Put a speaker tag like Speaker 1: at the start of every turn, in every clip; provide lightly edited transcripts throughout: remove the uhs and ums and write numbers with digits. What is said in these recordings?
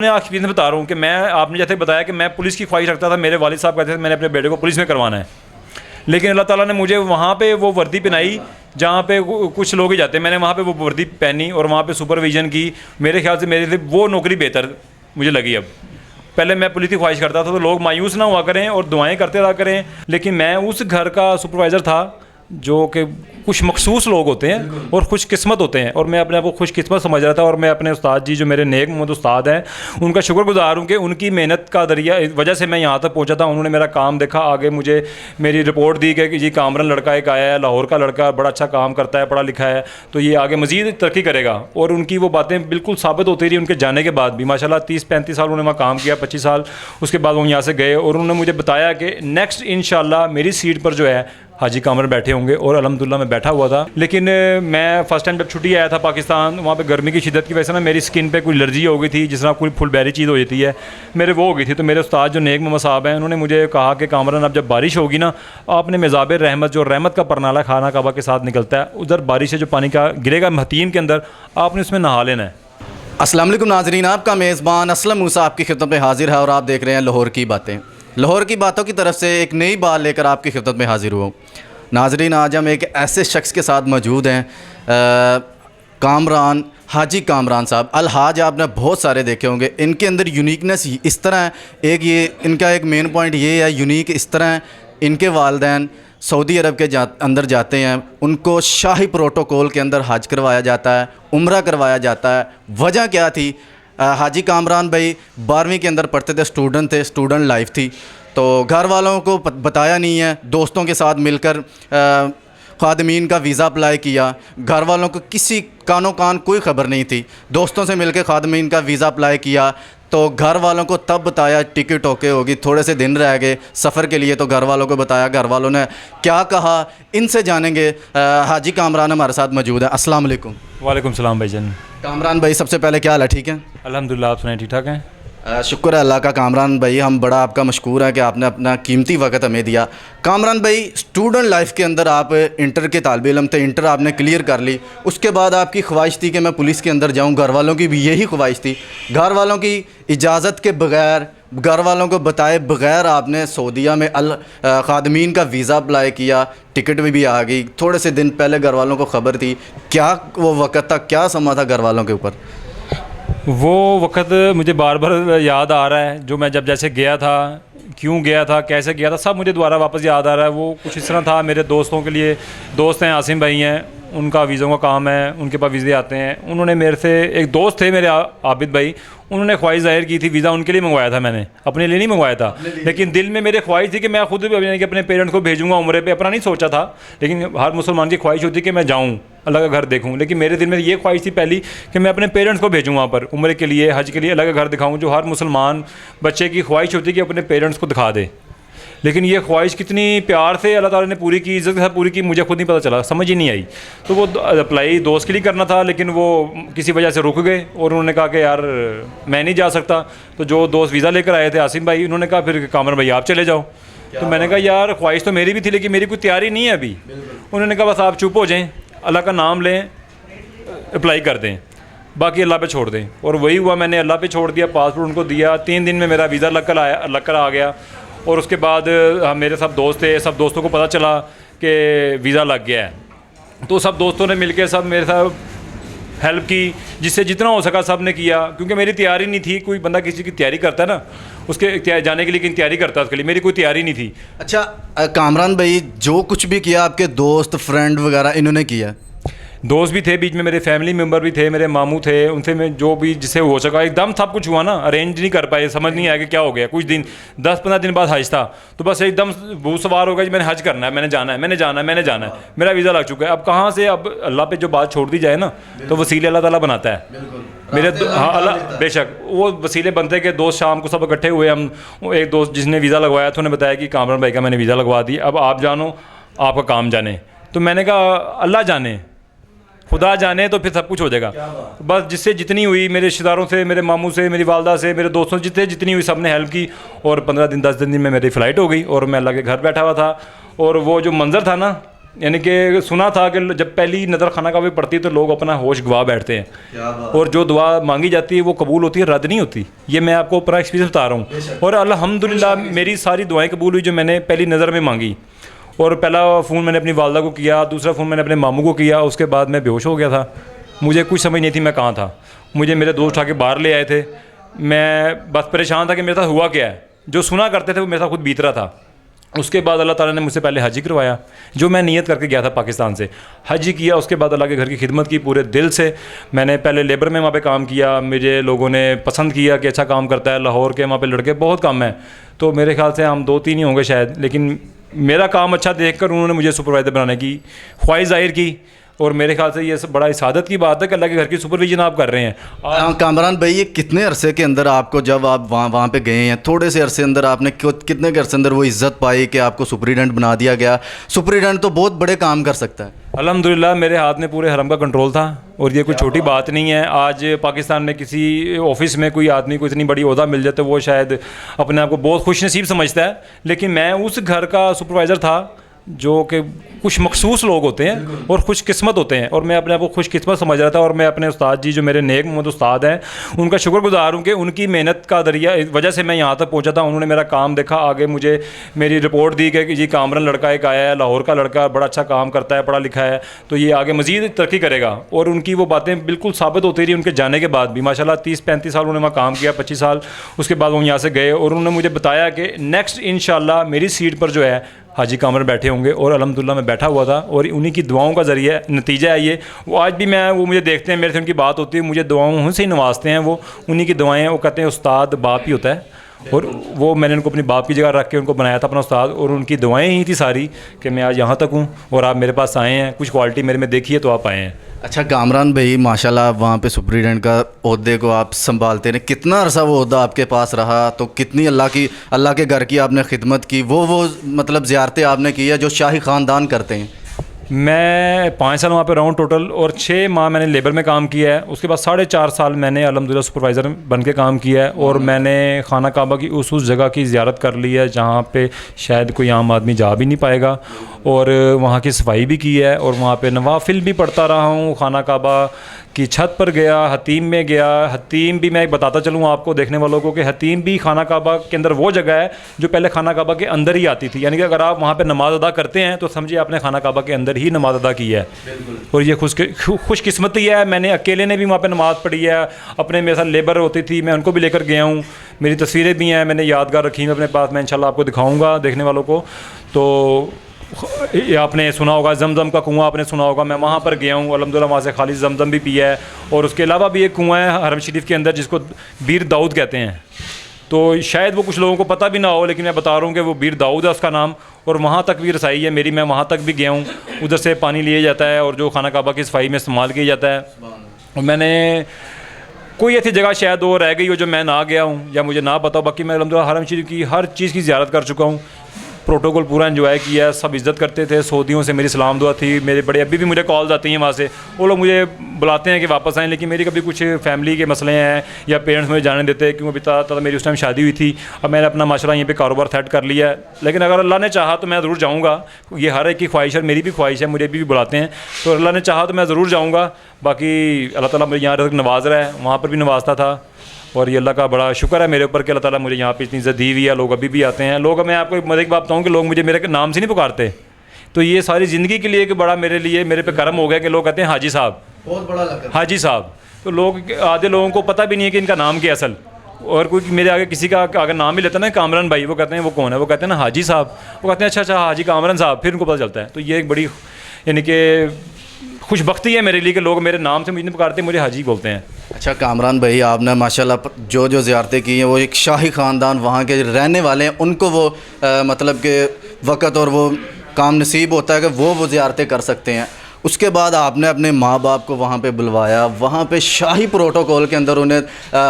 Speaker 1: मैं आखिर में बता रहा हूँ कि मैं आपने जैसे बताया कि मैं पुलिस की ख्वाहिश रखता था, मेरे वालिद साहब कहते थे मैंने अपने बेटे को पुलिस में करवाना है, लेकिन अल्लाह ताला ने मुझे वहाँ पे वो वर्दी पहनाई जहाँ पे कुछ लोग ही जाते हैं। मैंने वहाँ पे वो वर्दी पहनी और वहाँ पे सुपरविज़न की। मेरे ख्याल से मेरे लिए वो नौकरी बेहतर मुझे लगी। अब पहले मैं पुलिस की ख्वाहिश करता था तो लोग मायूस ना हुआ करें और दुआएं करते रहा करें, लेकिन मैं उस घर का सुपरवाइज़र था जो कि कुछ मखसूस लोग होते हैं और खुशकिस्मत होते हैं, और मैं अपने आप को खुशकिस्मत समझ रहा था। और मैं अपने उस्ताद जी जो मेरे नेक मोहम्मद उस्ताद हैं उनका शुक्रगुजार हूँ कि उनकी मेहनत का दरिया वजह से मैं यहाँ तक पहुँचा था। उन्होंने मेरा काम देखा, आगे मुझे मेरी रिपोर्ट दी कि जी कामरान लड़का एक आया है, लाहौर का लड़का, बड़ा अच्छा काम करता है, पढ़ा लिखा है, तो ये आगे मज़ीद तरक्की करेगा। और उनकी वो बातें बिल्कुल साबित होती रही उनके जाने के बाद भी। माशाल्लाह 30-35 साल उन्होंने वहाँ काम किया, 25 साल उसके बाद वो यहाँ से गए, और उन्होंने मुझे बताया कि नेक्स्ट इंशाल्लाह मेरी सीट पर जो है हाजी कामरान बैठे होंगे, और अल्हम्दुलिल्लाह मैं बैठा हुआ था। लेकिन मैं फ़र्स्ट टाइम जब छुट्टी आया था पाकिस्तान, वहाँ पे गर्मी की शिद्दत की वजह से ना मेरी स्किन पे कोई एलर्जी हो गई थी, जिस तरह कोई फुलबेरी चीज़ हो जाती है, मेरे वो हो गई थी। तो मेरे उस्ताद जो नेक मोहम्मद साहब हैं उन्होंने मुझे कहा कि कामरान अब जब बारिश होगी ना, आपने मेज़ाब रहमत जो रहमत का परनाला खाना काबा के साथ निकलता है, उधर बारिश से जो पानी का गिरेगा हतीम के अंदर, आपने उसमें नहा लेना है।
Speaker 2: अस्सलाम वालेकुम नाज़रीन, आपका मेज़बान असलम मूसा आपकी खिदमत में हाजिर है और आप देख रहे हैं लाहौर की बातें। लाहौर की बातों की तरफ से एक नई बात लेकर आपकी खिदमत में हाजिर हुआ। नाज़रीन, आज हम एक ऐसे शख्स के साथ मौजूद हैं, कामरान, हाजी कामरान साहब। अलहाज आपने बहुत सारे देखे होंगे, इनके अंदर यूनिकनेस इस तरह है, एक ये इनका एक मेन पॉइंट ये है यूनिक इस तरह है, इनके वालिदैन सऊदी अरब के अंदर जाते हैं, उनको शाही प्रोटोकॉल के अंदर हज करवाया जाता है, उम्रा करवाया जाता है। वजह क्या थी? हाजी कामरान भाई 12वीं के अंदर पढ़ते थे, स्टूडेंट थे, स्टूडेंट लाइफ थी, तो घर वालों को बताया नहीं है। दोस्तों के साथ मिलकर खादमीन का वीज़ा अप्लाई किया, घर वालों को किसी कानो कान कोई ख़बर नहीं थी। दोस्तों से मिलकर खादमीन का वीज़ा अप्लाई किया तो घर वालों को तब बताया टिकट ओके होगी, थोड़े से दिन रह गए सफ़र के लिए, तो घर वालों को बताया, घर वालों ने क्या कहा इनसे जानेंगे। हाजी कामरान हमारे साथ मौजूद है। अस्सलाम वालेकुम।
Speaker 1: वालेकुम सलाम भाईजान।
Speaker 2: कामरान भाई, सबसे पहले क्या हाल है? ठीक है
Speaker 1: अल्हम्दुलिल्लाह, आप सुनाए ठीक ठाक हैं?
Speaker 2: शुक्र है अल्लाह का। कामरान भाई, हम बड़ा आपका मशकूर है कि आपने अपना कीमती वक्त हमें दिया। कामरान भाई, स्टूडेंट लाइफ के अंदर आप इंटर के तालिब इल्म थे, इंटर आपने क्लियर कर ली, उसके बाद आपकी ख्वाहिश थी कि मैं पुलिस के अंदर जाऊं, घर वालों की भी यही ख्वाहिश थी। घर वालों की इजाज़त के बग़ैर, घर वालों को बताए बग़ैर आपने सऊदीया में खादमीन का वीज़ा अप्लाई किया, टिकट में भी आ गई। थोड़े से दिन पहले घर वालों को ख़बर थी, क्या वो वक़्त था, क्या समा था घर वालों के ऊपर?
Speaker 1: वो वक़्त मुझे बार बार याद आ रहा है, जो मैं जब जैसे गया था, क्यों गया था, कैसे गया था, सब मुझे दोबारा वापस याद आ रहा है। वो कुछ इस तरह था, मेरे दोस्तों के लिए, दोस्त हैं आसिम भाई हैं, उनका वीज़ों का काम है, उनके पास वीज़े आते हैं। उन्होंने मेरे से, एक दोस्त थे मेरे आबिद भाई, उन्होंने ख्वाहिश ज़ाहिर की थी, वीज़ा उनके लिए मंगवाया था मैंने, अपने लिए नहीं मंगवाया था, लेकिन दिल में मेरे ख्वाहिश थी कि मैं खुद भी अपने पेरेंट्स को भेजूँगा उम्रे पे। अपना नहीं सोचा था, लेकिन हर मुसलमान की ख्वाहिश होती है कि मैं जाऊँ, अल्लाह का घर देखूँ। लेकिन मेरे दिल में ये ख्वाहिश थी पहली कि मैं अपने पेरेंट्स को भेजूँ वहाँ पर उम्रे के लिए, हज के लिए, अल्लाह का घर दिखाऊँ, जो हर मुसलमान बच्चे की ख्वाहिश होती है कि अपने पेरेंट्स को दिखा दे। लेकिन ये ख्वाहिश कितनी प्यार से अल्लाह ताला ने पूरी की, इज़्ज़त के साथ पूरी की, मुझे खुद नहीं पता चला, समझ ही नहीं आई। तो वो अप्लाई दोस्त के लिए करना था, लेकिन वो किसी वजह से रुक गए और उन्होंने कहा कि यार मैं नहीं जा सकता। तो जो दोस्त वीज़ा लेकर आए थे आसिम भाई, उन्होंने कहा फिर कामरान भाई आप चले जाओ। तो मैंने कहा यार ख्वाहिश तो मेरी भी थी, लेकिन मेरी कोई तैयारी नहीं है अभी। उन्होंने कहा बस आप चुप हो जाएँ, अल्लाह का नाम लें, अप्लाई कर दें, बाकी अल्लाह पे छोड़ दें। और वही हुआ, मैंने अल्लाह पे छोड़ दिया, पासपोर्ट उनको दिया, 3 दिन में मेरा वीज़ा लग कर आ गया। और उसके बाद मेरे सब दोस्त थे, सब दोस्तों को पता चला कि वीज़ा लग गया है, तो सब दोस्तों ने मिलकर सब मेरे साथ हेल्प की, जिससे जितना हो सका सब ने किया, क्योंकि मेरी तैयारी नहीं थी। कोई बंदा किसी की तैयारी करता है ना, उसके जाने के लिए तैयारी करता है, उसके लिए मेरी कोई तैयारी नहीं थी।
Speaker 2: अच्छा कामरान भाई, जो कुछ भी किया आपके दोस्त फ्रेंड वगैरह इन्होंने किया?
Speaker 1: दोस्त भी थे बीच में, मेरे फैमिली मेम्बर भी थे, मेरे मामू थे, उनसे मैं जो भी जिससे हो सका, एकदम सब कुछ हुआ ना, अरेंज नहीं कर पाए, समझ नहीं आया कि क्या हो गया। कुछ दिन 10-15 दिन बाद हज था, तो बस एकदम भूत सवार हो गया कि मैंने हज करना है, मैंने जाना है, मैंने जाना है, मैंने जाना है, मेरा वीज़ा लग चुका है। अब कहाँ से, अब अल्लाह पे जो बात छोड़ दी जाए ना, तो वसीले अल्लाह ताला बनाता है। मेरे हाँ अल्लाह बेशक, वो वसीले बनते के दोस्त शाम को सब इकट्ठे हुए। हम एक दोस्त जिसने वीज़ा लगवाया था, उन्होंने बताया कि कामरान भाई का मैंने वीज़ा लगवा दिया, अब आप जानो, आपका काम जाने। तो मैंने कहा अल्लाह जाने, खुदा जाने, तो फिर सब कुछ हो जाएगा। बस जिससे जितनी हुई, मेरे रिश्तेदारों से, मेरे मामू से, मेरी वालदा से, मेरे दोस्तों से जितनी हुई, सब ने हेल्प की। और 15 दिन 10 दिन में मेरी फ़्लाइट हो गई और मैं अल्लाह के घर बैठा हुआ था। और वो जो मंज़र था ना, यानी कि सुना था कि जब पहली नज़र खाना काबा पे पड़ती है तो लोग अपना होश गवा बैठते हैं और जो दुआ मांगी जाती है वो कबूल होती है, रद्द नहीं होती। ये मैं आपको अपना एक्सपीरियंस बता रहा हूँ। और अल्हम्दुलिल्लाह मेरी सारी दुआएं कबूल हुई जो मैंने पहली नज़र में मांगी। और पहला फ़ोन मैंने अपनी वालदा को किया, दूसरा फ़ोन मैंने अपने मामू को किया। उसके बाद मैं बेहोश हो गया था, मुझे कुछ समझ नहीं थी मैं कहाँ था। मुझे मेरे दोस्त आके बाहर ले आए थे, मैं बस परेशान था कि मेरे साथ हुआ क्या है। जो सुना करते थे वो मेरे साथ खुद बीत रहा था। उसके बाद अल्लाह ताला ने मुझसे पहले हज करवाया, जो मैं नियत करके गया था पाकिस्तान से। हज किया, उसके बाद अल्लाह के घर की खिदमत की पूरे दिल से। मैंने पहले लेबर में वहाँ पे काम किया, मुझे लोगों ने पसंद किया कि अच्छा काम करता है। लाहौर के वहाँ पे लड़के बहुत कम हैं, तो मेरे ख्याल से हम 2-3 ही होंगे शायद, लेकिन मेरा काम अच्छा देखकर उन्होंने मुझे सुपरवाइज़र बनाने की ख्वाहिश ज़ाहिर की। और मेरे ख्याल से ये सब बड़ा इसादत की बात है कि अल्लाह के घर की सुपरविजन आप कर रहे हैं।
Speaker 2: कामरान भाई, ये कितने अरसे के अंदर आपको, जब आप वहाँ पे गए हैं, थोड़े से अरसे अंदर आपने कितने के अरसे अंदर वो इज़्ज़त पाई कि आपको सुपरिटेंडेंट बना दिया गया? सुपरिटेंडेंट तो बहुत बड़े काम कर सकता है।
Speaker 1: अल्हम्दुलिल्लाह मेरे हाथ में पूरे हरम का कंट्रोल था और ये कोई छोटी बात नहीं है। आज पाकिस्तान में किसी ऑफिस में कोई आदमी को इतनी बड़ी ओहदा मिल जाए तो वो शायद अपने आप को बहुत खुशनसीब समझता है, लेकिन मैं उस घर का सुपरवाइज़र था जो कि कुछ मखसूस लोग होते हैं और खुशकिस्मत होते हैं, और मैं अपने आप को खुशकिस्मत समझ रहा था। और मैं अपने उस्ताद जी जो मेरे नेक मोहम्मद उस्ताद हैं उनका शुक्रगुजार हूँ कि उनकी मेहनत का दरिया वजह से मैं यहाँ तक पहुँचा था। उन्होंने मेरा काम देखा, आगे मुझे मेरी रिपोर्ट दी कि जी कामरान लड़का एक आया है, लाहौर का लड़का, बड़ा अच्छा काम करता है, पढ़ा लिखा है, तो ये आगे मज़ीद तरक्की करेगा। और उनकी वो बातें बिल्कुल साबित होती रही उनके जाने के बाद भी। माशाल्लाह 30-35 साल उन्होंने वहाँ काम किया, 25 साल उसके बाद वो यहाँ से गए। और उन्होंने मुझे बताया कि नेक्स्ट इंशाल्लाह मेरी सीट पर जो है हाजी कामरान बैठे होंगे, और अल्हम्दुलिल्लाह मैं बैठा हुआ था। और उन्हीं की दुआओं का ज़रिया नतीजा है ये। वो आज भी वो मुझे देखते हैं, मेरे से उनकी बात होती है, मुझे दुआओं से ही नवाजते हैं। वो उन्हीं की दुआएं, वो कहते हैं उस्ताद बाप ही होता है, और वो मैंने उनको अपनी बाप की जगह रख के उनको बनाया था अपना उस्ताद। और उनकी दुआएं ही थी सारी कि मैं आज यहाँ तक हूँ और आप मेरे पास आए हैं, कुछ क्वालिटी मेरे में देखी है तो आप आए हैं।
Speaker 2: अच्छा कामरान भाई, माशाल्लाह आप वहाँ पे सुपरिटेंडेंट का ओहदे को आप संभालते रहे, कितना अरसा वो ओहदा आपके पास रहा? तो कितनी अल्लाह के घर की आपने खिदमत की, वो मतलब ज़ियारतें आपने की है जो शाही ख़ानदान करते हैं?
Speaker 1: मैं 5 साल वहाँ पे रहा हूँ टोटल, और 6 माह मैंने लेबर में काम किया है। उसके बाद 4.5 साल मैंने अल्हम्दुलिल्लाह सुपरवाइज़र बन के काम किया है। और मैंने खाना काबा की उस जगह की ज़ियारत कर ली है जहाँ पे शायद कोई आम आदमी जा भी नहीं पाएगा, और वहाँ की सफाई भी की है, और वहाँ पे नवाफिल भी पढ़ता रहा हूँ। खाना काबा की छत पर गया, हतीम में गया। हतीम भी मैं एक बताता चलूँ आपको, देखने वालों को, कि हतीम भी खाना काबा के अंदर वो जगह है जो पहले खाना काबा के अंदर ही आती थी। यानी कि अगर आप वहाँ पे नमाज़ अदा करते हैं तो समझिए आपने खाना काबा के अंदर ही नमाज़ अदा की है। और ये खुशकिस्मती है। मैंने अकेले ने भी वहाँ पे नमाज़ पढ़ी है। अपने मेरे साथ लेबर होती थी, मैं उनको भी लेकर गया हूँ। मेरी तस्वीरें भी हैं, मैंने यादगार रखी हैं अपने पास, मैं इंशाल्लाह आपको दिखाऊँगा देखने वालों को। तो आपने सुना होगा जमजम का कुआं, आपने सुना होगा, मैं वहाँ पर गया हूँ अल्हम्दुलिल्लाह, वहाँ से खालिस जमजम भी पिया है। और उसके अलावा भी एक कुआं है हरम शरीफ के अंदर जिसको बीर दाऊद कहते हैं। तो शायद वो कुछ लोगों को पता भी ना हो, लेकिन मैं बता रहा हूँ कि वो बीर दाऊद है उसका नाम। और वहाँ तक भी रसाई है मेरी, मैं वहाँ तक भी गया हूँ। उधर से पानी लिया जाता है और जो खाना काबा की सफाई में इस्तेमाल किया जाता है। और मैंने कोई ऐसी जगह शायद वो रह गई हो जो मैं ना गया हूँ या मुझे ना पता हो। बाकी मैं अल्हम्दुलिल्लाह हरम शरीफ की हर चीज़ की ज़ियारत कर चुका हूँ, प्रोटोकॉल पूरा एंजॉय किया है। सब इज़्ज़त करते थे, सऊदियों से मेरी सलाम दुआ थी। मेरे बड़े अभी भी मुझे कॉल्स आती हैं वहाँ से, वो लोग मुझे बुलाते हैं कि वापस आएँ, लेकिन मेरी कभी कुछ फैमिली के मसले हैं या पेरेंट्स मुझे जाने देते हैं, क्योंकि तब मेरी उस टाइम शादी हुई थी। अब मैंने अपना माशाल्लाह यहीं पे कारोबार सेट कर लिया है। लेकिन अगर अल्लाह ने चाहा तो मैं ज़रूर जाऊँगा। ये हर एक की ख्वाहिश है, मेरी भी ख्वाहिश है, मुझे भी बुलाते हैं, तो अल्लाह ने चाहा तो मैं ज़रूर जाऊँगा। बाकी अल्लाह ताला मुझे यहाँ तक नवाज़ रहा है, वहाँ पर भी नवाजता था। और ये अल्लाह का बड़ा शुक्र है मेरे ऊपर कि अल्लाह ताला मुझे यहाँ पे इतनी इज़्ज़त दी हुई है। लोग अभी भी आते हैं। लोग, मैं आपको मज़े की बात बताऊँ कि लोग मुझे मेरे नाम से नहीं पुकारते, तो ये सारी ज़िंदगी के लिए कि बड़ा मेरे पे करम हो गया कि लोग कहते हैं हाजी साहब,
Speaker 2: बहुत बड़ा लगा
Speaker 1: हाजी साहब। तो लोग, आधे लोगों को पता भी नहीं है कि इनका नाम क्या असल। और कोई मेरे आगे किसी का अगर नाम ही लेता है ना कामरान भाई, वो कहते हैं वो कौन है, वो कहते हैं ना हाजी साहब, वो कहते हैं अच्छा हाजी कामरान साहब, फिर उनको पता चलता है। तो ये एक बड़ी यानी कि खुशबख्ती है मेरे लिए कि लोग मेरे नाम से मुझे नहीं पुकारते, मुझे हाजी बोलते हैं।
Speaker 2: अच्छा कामरान भाई, आपने माशाल्लाह जो ज़ियारतें की हैं, वो एक शाही ख़ानदान वहाँ के रहने वाले हैं, उनको वो मतलब के वक़्त और वो काम नसीब होता है कि वो ज़ियारतें कर सकते हैं। उसके बाद आपने अपने माँ बाप को वहाँ पे बुलवाया, वहाँ पे शाही प्रोटोकॉल के अंदर उन्हें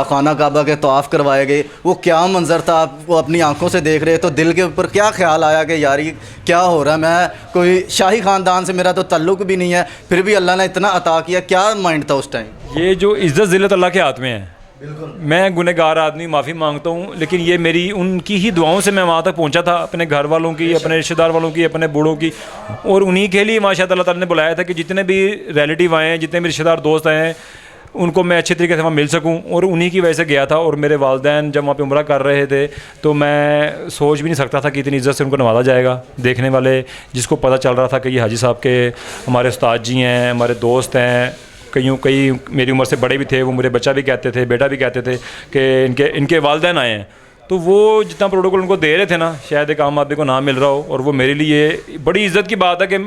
Speaker 2: खाना काबा के तवाफ़ करवाए गए। वो क्या मंज़र था, आप वो अपनी आंखों से देख रहे, तो दिल के ऊपर क्या ख्याल आया कि यार ये क्या हो रहा है, मैं कोई शाही ख़ानदान से मेरा तो ताल्लुक़ भी नहीं है, फिर भी अल्लाह ने इतना अता किया, क्या माइंड था उस टाइम?
Speaker 1: ये जो इज़्ज़त ज़िल्लत अल्लाह के हाथ में है, मैं गुनहगार आदमी, माफ़ी मांगता हूँ, लेकिन ये मेरी उनकी ही दुआओं से मैं वहाँ तक पहुँचा था, अपने घर वालों की, अपने रिश्तेदार वालों की, अपने बूढ़ों की, और उन्हीं के लिए माशाअल्लाह अल्लाह ताला ने बुलाया था कि जितने भी रिलेटिव आए हैं, जितने भी रिश्तेदार दोस्त आए हैं, उनको मैं अच्छे तरीके से वहाँ मिल सकूँ, और उन्हीं की वजह से गया था। और मेरे वालिदैन जब वहाँ पे उम्रा कर रहे थे तो मैं सोच भी नहीं सकता था कि इतनी इज़्ज़त से उनको नवाजा जाएगा। देखने वाले जिसको पता चल रहा था कि ये हाजी साहब के हमारे उस्ताद जी हैं, हमारे दोस्त हैं, कई मेरी उम्र से बड़े भी थे, वो मेरे बच्चा भी कहते थे, बेटा भी कहते थे कि इनके वालिदैन आए हैं, तो वो जितना प्रोटोकॉल उनको दे रहे थे ना, शायद एक आम आदमी को ना मिल रहा हो। और वो मेरे लिए बड़ी इज़्ज़त की बात है कि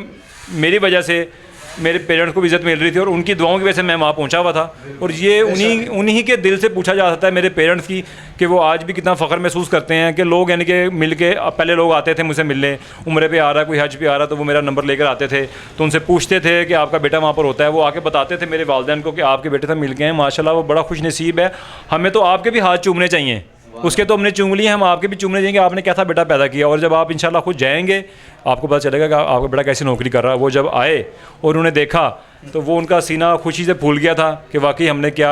Speaker 1: मेरी वजह से मेरे पेरेंट्स को भी इज़्ज़त मिल रही थी, और उनकी दुआओं की वजह से मैं वहाँ पहुँचा हुआ था। और ये उन्हीं के दिल से पूछा जा सकता है मेरे पेरेंट्स की, कि वो आज भी कितना फ़ख्र महसूस करते हैं कि लोग यानी कि मिल के, पहले लोग आते थे मुझसे मिलने, उम्रे पे आ रहा है कोई, हज पे आ रहा, तो वो मेरा नंबर लेकर आते थे, तो उनसे पूछते थे कि आपका बेटा वहाँ पर होता है, वो आके बताते थे मेरे वालिदैन को कि आपके बेटे से मिल गए हैं, माशाल्लाह वो बड़ा खुश नसीब है, हमें तो आपके भी हाथ चूमने चाहिए, उसके तो हमने चूम लिए, हम आपके भी चूमने जाएंगे, आपने कैसा बेटा पैदा किया। और जब आप इंशाल्लाह खुद जाएंगे आपको पता चलेगा कि आपका बेटा कैसी नौकरी कर रहा है। वो जब आए और उन्होंने देखा तो वो उनका सीना खुशी से फूल गया था कि वाकई हमने क्या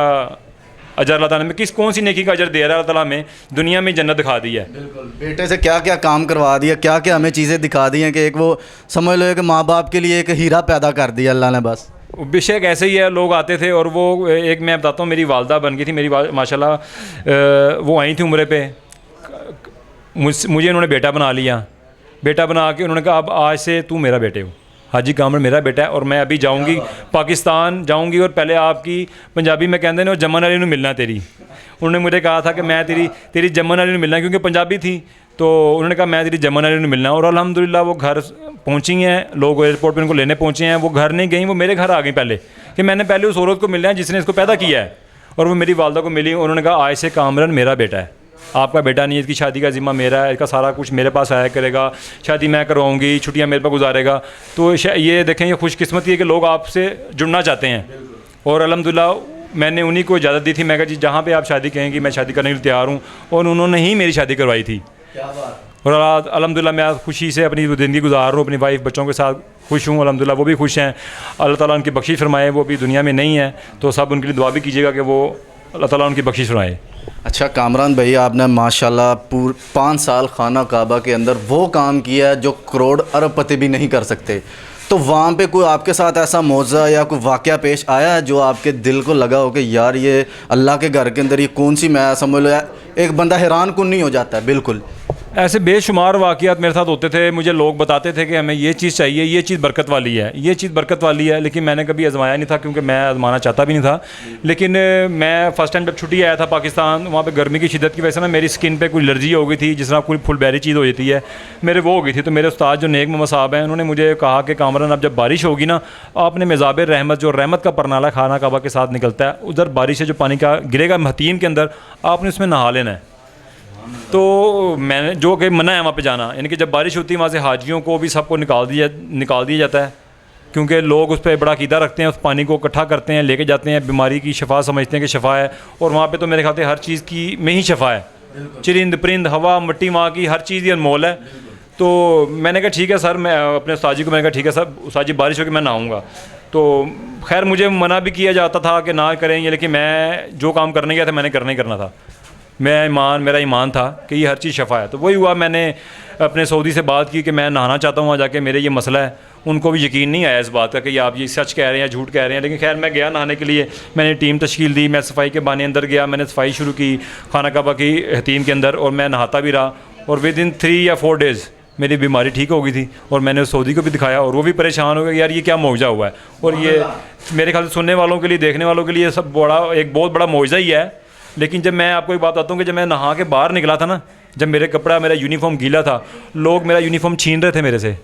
Speaker 1: अजर अल्लाह ताला में कौन सी नेकी का अजर दे रहा है अल्लाह ताला में, दुनिया में जन्नत दिखा दी है।
Speaker 2: बिल्कुल, बेटे से क्या क्या काम करवा दिया, क्या क्या हमें चीज़ें दिखा दी हैं कि एक वो समझ लो कि माँ बाप के लिए एक हीरा पैदा कर दिया अल्लाह ने। बस
Speaker 1: बेशक ऐसे ही है, लोग आते थे, और वो एक मैं बताता हूँ, मेरी वालदा बन गई थी, मेरी माशाल्लाह वो आई थी उम्रे पे, मुझे उन्होंने बेटा बना लिया, बेटा बना के उन्होंने कहा अब आज से तू मेरा बेटे हो, हाजी कामर मेरा बेटा है, और मैं अभी जाऊंगी पाकिस्तान जाऊंगी, और पहले आपकी पंजाबी में कहते हैं जमन वाली मिलना तेरी। उन्होंने मुझे कहा था कि मैं तेरी जमन वाली मिलना, क्योंकि पंजाबी थी, तो उन्होंने कहा मैं तेरी जमन वाली मिलना। और अल्हम्दुलिल्लाह वो घर पहुंची हैं, लोग एयरपोर्ट पर उनको लेने पहुंचे हैं, वो घर नहीं गई, वो मेरे घर आ गई पहले, कि मैंने पहले उस औरत को मिलना है जिसने इसको पैदा किया है, और वो मेरी वालदा को मिली। उन्होंने कहा आज से कामरान मेरा बेटा है, आपका बेटा नहीं है, इसकी शादी का ज़िम्मा मेरा है, इसका सारा कुछ मेरे पास आया करेगा, शादी मैं करवाऊँगी, छुट्टियाँ मेरे पास गुजारेगा। तो ये देखें, ये खुशकिस्मती है कि लोग आपसे जुड़ना चाहते हैं, और अल्हम्दुलिल्लाह मैंने उन्हीं को इजाज़त दी थी। मैं कहा जी जहाँ पे आप शादी कहेंगी मैं शादी करने के लिए तैयार हूँ, और उन्होंने ही मेरी शादी करवाई थी। और अल्हम्दुलिल्लाह मैं खुशी से अपनी ज़िंदगी गुजार रहा हूँ, अपनी वाइफ बच्चों के साथ खुश हूँ, अल्हम्दुलिल्लाह वो भी खुश हैं। अल्लाह ताला उनकी बख्शिश फरमाए, वो अभी दुनिया में नहीं है, तो सब उनके लिए दुआ भी कीजिएगा कि वो अल्लाह ताला उनकी बख्शिश फरमाए।
Speaker 2: अच्छा कामरान भाई, आपने माशाल्लाह 5 साल खाना काबा के अंदर वो काम किया है जो करोड़ अरबपति भी नहीं कर सकते, तो वहाँ पे कोई आपके साथ ऐसा मौज़ा या कोई वाक़या पेश आया है जो आपके दिल को लगा हो कि यार ये अल्लाह के घर के अंदर ये कौन सी, मैं समझ लो यार एक बंदा हैरान कुन नहीं हो जाता है। बिल्कुल
Speaker 1: ऐसे बेशुमार वाक़यात मेरे साथ होते थे, मुझे लोग बताते थे कि हमें ये चीज़ चाहिए, ये चीज़ बरकत वाली है, ये चीज़ बरकत वाली है, लेकिन मैंने कभी आजमाया नहीं था, क्योंकि मैं आजमाना चाहता भी नहीं था। लेकिन मैं फ़र्स्ट टाइम जब छुट्टी आया था पाकिस्तान, वहाँ पे गर्मी की शिद्दत की वजह से ना मेरी स्किन पे कोई एलर्जी हो गई थी, जिस तरह कोई फुलबेरी चीज़ हो जाती है, मेरे वो हो गई थी। तो मेरे उस्ताद जो नेक मोहम्मद साहब हैं, उन्होंने मुझे कहा कि कामरान अब जब बारिश होगी ना, आपने मेज़ाब रहमत, जो रहमत का परनाला खाना काबा के साथ निकलता है, उधर बारिश से जो पानी का गिरेगा हतीम के अंदर, आपने उसमें नहा लेना है। तो मैंने जो कि मना है वहाँ पे जाना, यानी कि जब बारिश होती है वहाँ से हाजियों को भी सबको निकाल दिया जाता है, क्योंकि लोग उस पर बड़ा अक़ीदा रखते हैं, उस पानी को इकट्ठा करते हैं, लेके जाते हैं, बीमारी की शफा समझते हैं कि शफा है। और वहाँ पे तो मेरे ख्याल से हर चीज़ की में ही शफा है, चरिंद परिंद हवा मिट्टी वहाँ की हर चीज़ ही अनमोल है। तो मैंने कहा ठीक है सर, मैं अपने उस्ताद जी को मैंने कहा ठीक है सर, उस्ताद जी बारिश होगी मैं नहाऊँगा। तो खैर मुझे मना भी किया जाता था कि ना करेंगे, लेकिन मैं जो काम करने गया था मैंने करना ही करना था। मेरा ईमान था कि ये हर चीज़ शफ़ा है। तो वही हुआ, मैंने अपने सऊदी से बात की कि मैं नहाना चाहता हूँ वहाँ जाके, मेरे ये मसला है। उनको भी यकीन नहीं आया इस बात का कि आप ये सच कह रहे हैं या झूठ कह रहे हैं, लेकिन खैर मैं गया नहाने के लिए, मैंने टीम तश्कील दी, मैं सफाई के बहाने अंदर गया, मैंने सफाई शुरू की खाना काबा की हतीम के अंदर, और मैं नहाता भी रहा। और विद इन 3 या 4 डेज़ मेरी बीमारी ठीक हो गई थी, और मैंने सऊदी को भी दिखाया, और वो भी परेशान हो गए यार ये क्या मौजा हुआ है। और ये मेरे ख्याल से सुनने वालों के लिए, देखने वालों के लिए सब एक बहुत बड़ा मौजा ही है। लेकिन जब मैं आपको एक बात बताता हूँ कि जब मैं नहा के बाहर निकला था ना, जब मेरा यूनिफॉर्म गीला था, लोग मेरा यूनिफॉर्म छीन रहे थे मेरे से,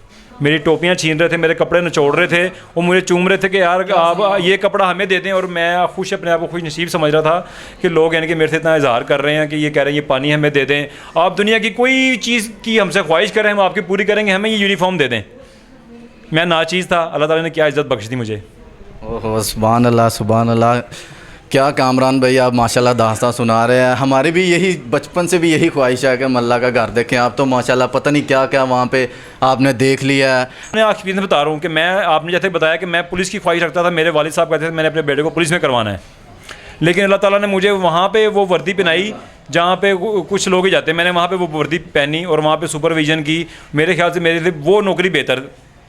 Speaker 1: मेरी टोपियाँ छीन रहे थे, मेरे कपड़े निचोड़ रहे थे, और मुझे चूम रहे थे कि यार आप ये कपड़ा हमें दे दें। और मैं अपने आप को खुश नसीब समझ रहा था कि लोग यानी कि मेरे से इतना इजहार कर रहे हैं कि ये कह रहे हैं ये पानी हमें दे दें, आप दुनिया की कोई चीज़ की हमसे ख्वाहिश करें हम आपकी पूरी करेंगे, हमें ये यूनिफॉर्म दे दें। मैं नाचीज़ था, अल्लाह ताला ने क्या इज़्ज़त बख्श दी मुझे।
Speaker 2: ओह सुभान अल्लाह, सुभान अल्लाह। क्या कामरान भाई आप माशाल्लाह दास्तां सुना रहे हैं। हमारी भी यही बचपन से भी यही ख्वाहिश है कि हम अल्लाह का घर देखें। आप तो माशाल्लाह पता नहीं क्या क्या वहाँ पे आपने देख लिया है।
Speaker 1: मैं एक्सपीरियंस बता रहा हूँ कि आपने जैसे बताया कि मैं पुलिस की ख्वाहिश रखता था, मेरे वालिद साहब कहते थे मैंने अपने बेटे को पुलिस में करवाना है। लेकिन अल्लाह ताला ने मुझे वहाँ पे वो वर्दी पहनाई जहाँ पे कुछ लोग ही जाते हैं। मैंने वहाँ पे वो वर्दी पहनी और वहाँ पे सुपरविज़न की। मेरे ख्याल से मेरे लिए वो नौकरी बेहतर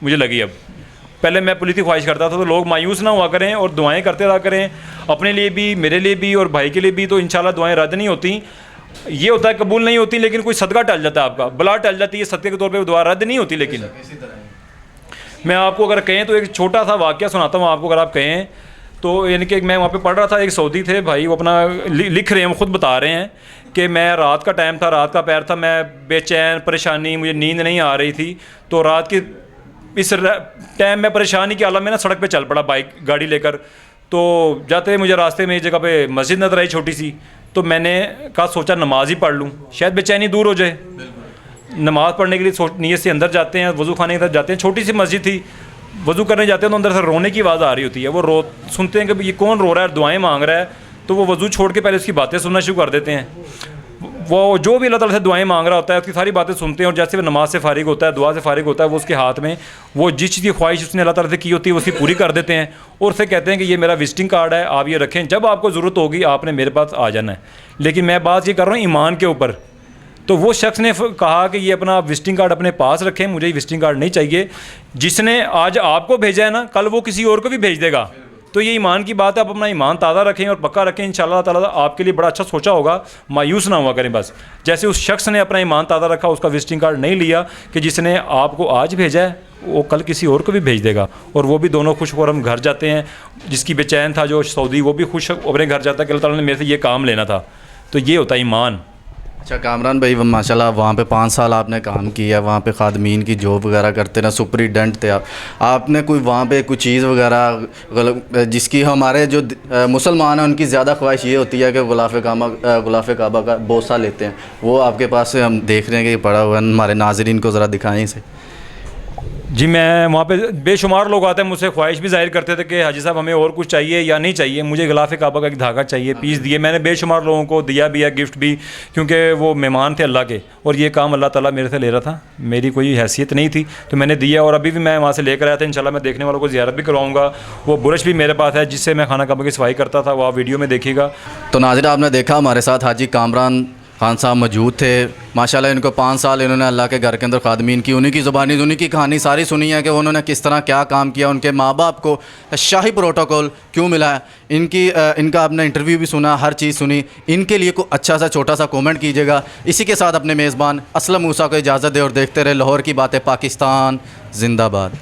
Speaker 1: मुझे लगी। अब पहले मैं पुलिस की ख्वाहिश करता था, तो लोग मायूस ना हुआ करें और दुआएं करते रहा करें, अपने लिए भी, मेरे लिए भी और भाई के लिए भी। तो इंशाल्लाह दुआएं रद्द नहीं होती। ये होता है कबूल नहीं होती, लेकिन कोई सदका टल जाता है, आपका बला टल जाती है, सदके के तौर पे दुआ रद्द नहीं होती। लेकिन मैं आपको अगर कहें तो एक छोटा सा वाक़या सुनाता हूँ आपको, अगर आप कहें तो। यानी कि मैं वहाँ पे पढ़ रहा था, एक सऊदी थे भाई, वो अपना लिख रहे हैं, ख़ुद बता रहे हैं कि मैं रात का टाइम था, रात का पैर था, मैं बेचैन, परेशानी, मुझे नींद नहीं आ रही थी। तो रात की इस टाइम में परेशानी के आलम में ना सड़क पे चल पड़ा बाइक गाड़ी लेकर। तो जाते मुझे रास्ते में एक जगह पे मस्जिद नजर आई छोटी सी। तो मैंने कहा सोचा नमाज ही पढ़ लूँ, शायद बेचैनी दूर हो जाए। नमाज़ पढ़ने के लिए नीयत से अंदर जाते हैं, वज़ू खाने की तरफ जाते हैं। छोटी सी मस्जिद थी, वज़ू करने जाते हैं तो अंदर से रोने की आवाज़ आ रही होती है। वो सुनते हैं कि ये कौन रो रहा है, दुआएं मांग रहा है। तो वो वज़ू छोड़ के पहले उसकी बातें सुनना शुरू कर देते हैं। वो जो भी अल्लाह ताला से दुआएं मांग रहा होता है उसकी सारी बातें सुनते हैं। और जैसे वो नमाज से फ़ारिग होता है, दुआ से फ़ारिग होता है, वो उसके हाथ में वो जिस चीज़ की ख्वाहिश उसने अल्लाह ताला से की होती है उसकी पूरी कर देते हैं। और उससे कहते हैं कि ये मेरा विजिटिंग कार्ड है, आप ये रखें, जब आपको ज़रूरत होगी आपने मेरे पास आ जाना है। लेकिन मैं बात ये कर रहा हूँ ईमान के ऊपर। तो वो शख्स ने कहा कि ये अपना विजिटिंग कार्ड अपने पास रखें, मुझे विजिटिंग कार्ड नहीं चाहिए। जिसने आज आपको भेजा है ना, कल वो किसी और को भी भेज देगा। तो ये ईमान की बात है, आप अपना ईमान ताज़ा रखें और पक्का रखें। इंशाअल्लाह ताला आपके लिए बड़ा अच्छा सोचा होगा, मायूस ना हुआ करें बस। जैसे उस शख्स ने अपना ईमान ताज़ा रखा, उसका विजिटिंग कार्ड नहीं लिया कि जिसने आपको आज भेजा है वो कल किसी और को भी भेज देगा। और वो भी दोनों खुश होकर हम घर जाते हैं। जिसकी बेचैन था जो सऊदी, वो भी खुश अपने घर जाता है कि अल्लाह ताला ने मेरे से ये काम लेना था। तो ये होता है ईमान।
Speaker 2: अच्छा कामरान भाई, माशाल्लाह वहाँ पे 5 साल आपने काम किया, वहाँ पे खादमीन की जॉब वगैरह करते ना, सुपरिटेंडेंट थे आप। आपने कोई वहाँ पे कोई चीज़ वगैरह जिसकी हमारे जो मुसलमान हैं उनकी ज़्यादा ख्वाहिश ये होती है कि गुलाफ़ काबा का बोसा लेते हैं, वो आपके पास से हम देख रहे हैं कि पड़ा हुआ है, हमारे नाज़रीन को ज़रा दिखाएं इसे।
Speaker 1: जी, मैं वहाँ पे बेशुमार लोग आते हैं, मुझसे ख्वाहिश भी जाहिर करते थे कि हाजी साहब हमें और कुछ चाहिए या नहीं चाहिए, मुझे गिलाफ़ काबा का एक धागा चाहिए, पीस दिए। मैंने बेशुमार लोगों को दिया भी है, गिफ्ट भी, क्योंकि वो मेहमान थे अल्लाह के और ये काम अल्लाह ताला मेरे से ले रहा था, मेरी कोई हैसियत नहीं थी तो मैंने दिया। और अभी भी मैं वहाँ से लेकर आया था, इंशाल्लाह मैं देखने वालों को ज़ियारत भी करवाऊँगा। वो बुरश भी मेरे पास है जिससे मैं खाना काबा की सफाई करता था, वो आप वीडियो में देखिएगा।
Speaker 2: तो नाज़रीन आपने देखा हमारे साथ हाजी कामरान खान साहब मौजूद थे। माशाल्लाह इनको 5 साल इन्होंने अल्लाह के घर के अंदर खादमीन की, उन्हीं की ज़ुबानी उन्हीं की कहानी सारी सुनी है कि उन्होंने किस तरह क्या काम किया, उनके माँ बाप को शाही प्रोटोकॉल क्यों मिला है, इनका आपने इंटरव्यू भी सुना, हर चीज़ सुनी। इनके लिए कोई अच्छा सा छोटा सा कमेंट कीजिएगा। इसी के साथ अपने मेज़बान असलम मूसा को इजाज़त दे और देखते रहे लाहौर की बातें पाकिस्तान जिंदाबाद।